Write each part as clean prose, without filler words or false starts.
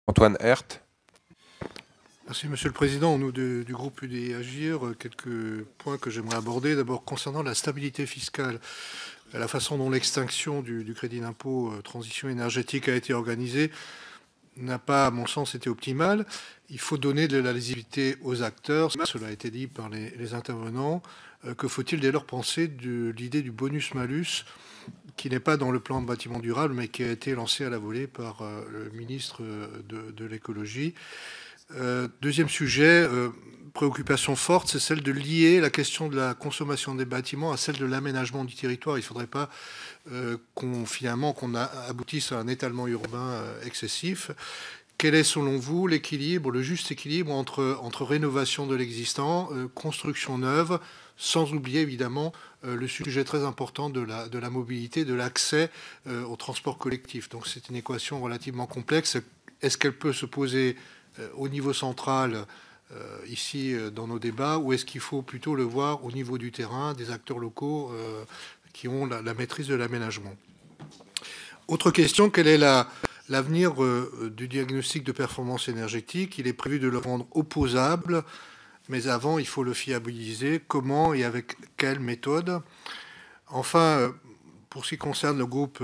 Antoine Herth. Merci Monsieur le Président. Au nom du groupe UDI Agir, quelques points que j'aimerais aborder. D'abord, concernant la stabilité fiscale, la façon dont l'extinction du crédit d'impôt transition énergétique a été organisée n'a pas, à mon sens, été optimale. Il faut donner de la lisibilité aux acteurs. Cela a été dit par les intervenants. Que faut-il dès lors penser de l'idée du bonus-malus qui n'est pas dans le plan de bâtiment durable, mais qui a été lancé à la volée par le ministre de l'écologie. Deuxième sujet, préoccupation forte, c'est celle de lier la question de la consommation des bâtiments à celle de l'aménagement du territoire. Il ne faudrait pas qu'on aboutisse à un étalement urbain excessif. Quel est, selon vous, l'équilibre, le juste équilibre entre rénovation de l'existant, construction neuve, sans oublier évidemment le sujet très important de la mobilité, de l'accès au transport collectif. Donc c'est une équation relativement complexe. Est-ce qu'elle peut se poser au niveau central, ici dans nos débats, ou est-ce qu'il faut plutôt le voir au niveau du terrain, des acteurs locaux qui ont la maîtrise de l'aménagement? Autre question, quelle est l'avenir du diagnostic de performance énergétique? Il est prévu de le rendre opposable, mais avant, il faut le fiabiliser. Comment et avec quelle méthode? Enfin, pour ce qui concerne le groupe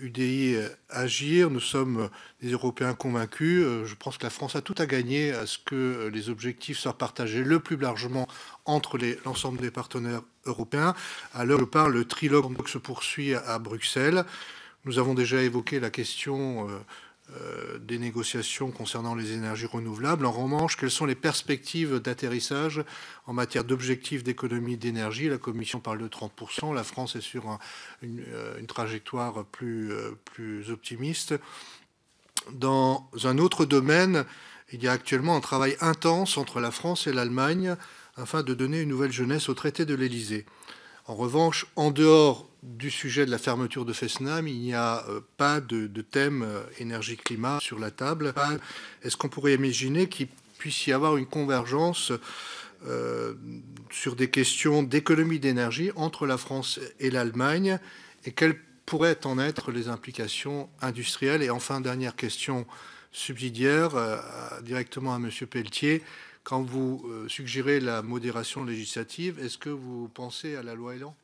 UDI Agir, nous sommes des Européens convaincus. Je pense que la France a tout à gagner à ce que les objectifs soient partagés le plus largement entre l'ensemble des partenaires européens. À l'heure où je parle, le trilogue se poursuit à Bruxelles. Nous avons déjà évoqué la question des négociations concernant les énergies renouvelables. En revanche, quelles sont les perspectives d'atterrissage en matière d'objectifs d'économie d'énergie? La Commission parle de 30%, la France est sur une trajectoire plus optimiste. Dans un autre domaine, il y a actuellement un travail intense entre la France et l'Allemagne afin de donner une nouvelle jeunesse au traité de l'Élysée. En revanche, en dehors du sujet de la fermeture de Fessenheim, il n'y a pas de thème énergie-climat sur la table. Est-ce qu'on pourrait imaginer qu'il puisse y avoir une convergence sur des questions d'économie d'énergie entre la France et l'Allemagne, et quelles pourraient en être les implications industrielles? Et enfin, dernière question subsidiaire, directement à M. Pelletier. Quand vous suggérez la modération législative, est-ce que vous pensez à la loi Elan ?